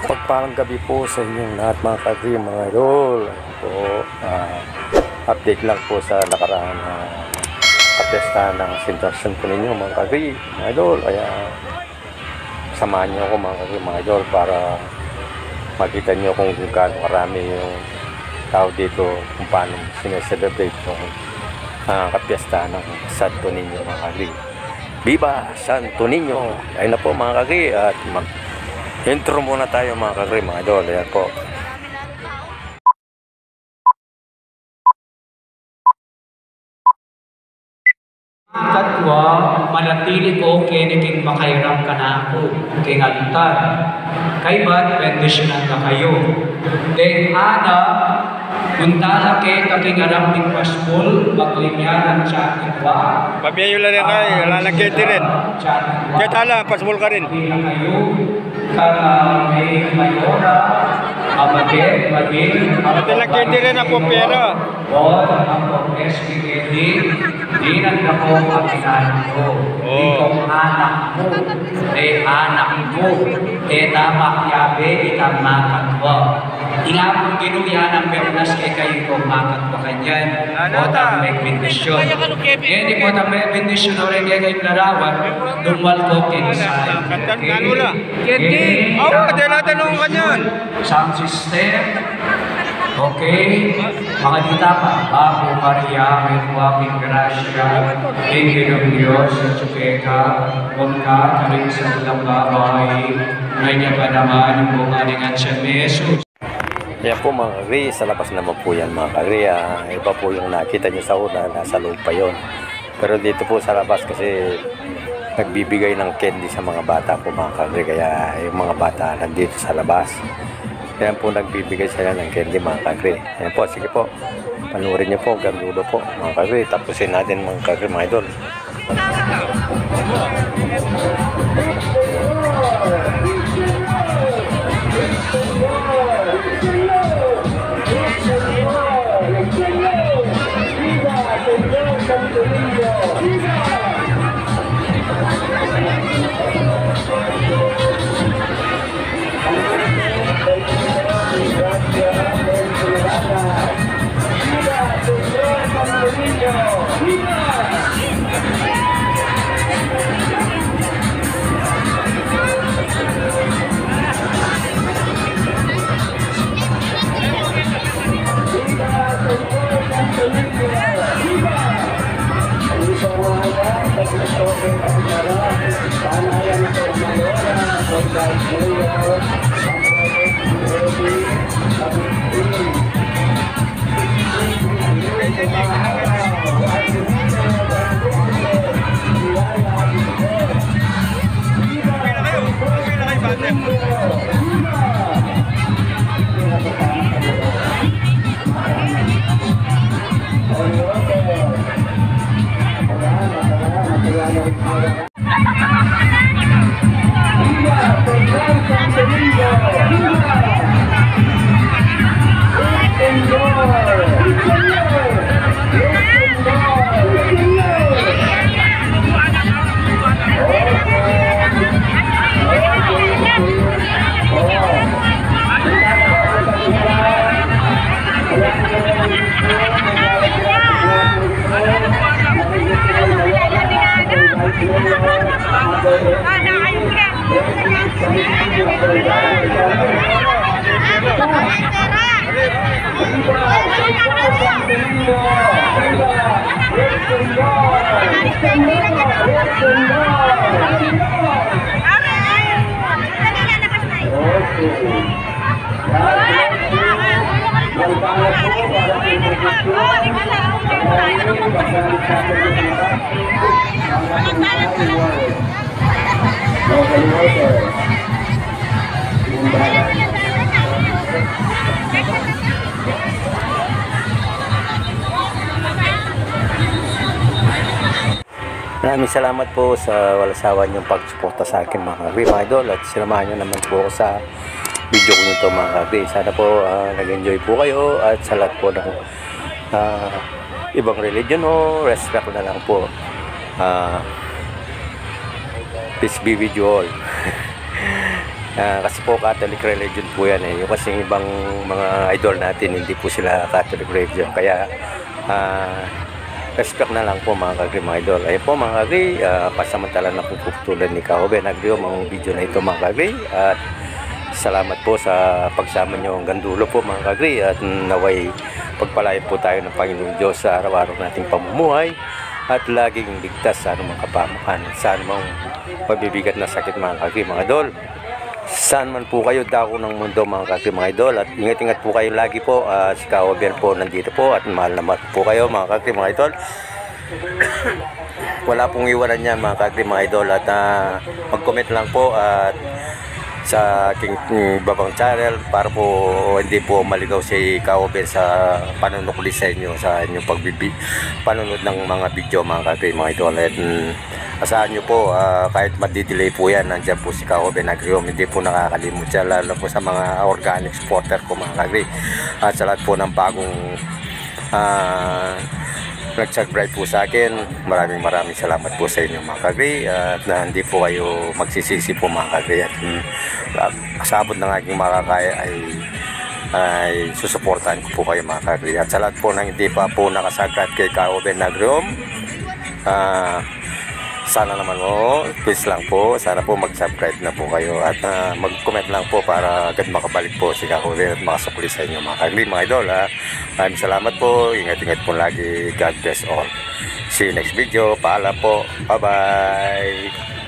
Pagpalang gabi po sa inyong lahat mga kagri, mga idol. Po, update lang po sa nakaraan na kapesta ng sitwasyon po ninyo mga kagri, mga idol. Kaya samahan niyo ako mga kagri, mga idol, para makita niyo kung gaano karami yung tao dito, kung paano sineselebrate yung kapesta ng Santo Niño mga kagri. Viva Santo Niño! Ayun na po mga kagri, at intro muna tayo mga kagri, mga idol. Ayan po. Katwa, manatili ko kiniking makairam ka na ako, king altar. Kay ba't bendisyonan ka kayo? Deng ana, muntala ke kaking aram ng paspol, maglinyanan siya katwa. Pabiyayo lang rin kayo, wala nang kete rin. Kaya lang, pasmol ka rin. Hindi na kayo, kang may mayora, amagin, Ito lang kete rin ang pera. o ang SPKD, di nagdako ang inahin ko. Ikong anak mo, anak ko, tama yabe, itang makatwa. Ingapon ginuya ng bernas kay kayo kong makatwa kanyan. O tang may bendisyon. Hindi po tang may bendisyon o rin kay larawan, lumal ko kinisay. Kanula. Oo, kaya natin nung kanyan. Sound system. Okay, mga dita pa, Ave Maria, may huwaping grasya, Ingin ng Diyos sa Tsukeka, kung ka, kaling sa ulang bahay, may niya pa naman yung bumalingan siya ni Jesus. Ayan po mga kagri, sa labas naman po yan mga kagri. Iba po yung nakita nyo sa una, nasa loob pa yun. Pero dito po sa labas kasi nagbibigay ng candy sa mga bata po mga kagri. Kaya yung mga bata nandito sa labas. Kaya po nagbibigay sila ng candy mga kagri. Ayan po, sige po. Panurin nyo po, gandulo po mga kagri. Tapusin natin mga kagri, mga idol. Maraming salamat po sa walang sawa niyong pagsuporta sa akin mga kagri, mga idol, at sinamahan niyo naman po ako sa video ko nito mga kagri. Sana po nag-enjoy po kayo, at sa lahat po ng ibang religion o respect na lang po. Peace be with you all. Kasi po Catholic religion po yan eh. Yung kasi ibang mga idol natin hindi po sila Catholic religion. Kaya respect na lang po mga kagri mga idol. Ayun po mga kagri, pasamantala na po puputulan ni Kaoben Agrio mga video na ito mga kagri. At salamat po sa pagsama nyo hanggang dulo po mga kagri. At naway pagpalain po tayo ng Panginoong Diyos sa araw-araw nating pamumuhay. At laging ligtas sa anumang kapamakan, sa anumang pabibigat na sakit mga kagri mga idol. Saan man po kayo dako ng mundo mga kagri mga idol. At ingat-ingat po kayo lagi po. Si Kaoben po nandito po at mahal na mahal po kayo mga kagri mga idol. Wala pong iwanan yan mga kagri mga idol. At mag-comment lang po at sa aking babang channel para po hindi po maligaw si Kaoben sa panunukli sa inyo sa inyong panunod ng mga video mga kagri mga idol. At asahan nyo po kahit madidelay po yan, nandyan po si Kaoben Agrio, hindi po nakakalimut siya lalo po sa mga organic supporter ko mga kagri at sa lahat po ng bagong nag-subscribe po sa akin. Maraming salamat po sa inyo mga kagri at hindi po kayo magsisisi po mga kagri at kasabot ng aking makakaya ay susuportahan ko po kayo mga kagri at sa lahat po ng hindi pa po nakasubscribe kay Kaoben Agrio, sana naman please lang po, sana po mag-subscribe na po kayo at mag-comment lang po para agad makabalik po si Kaoben at makasukli sa inyo mga kagri mga idol. Maraming salamat po, ingat-ingat po lagi, God bless all. See you next video, paalam po, bye bye.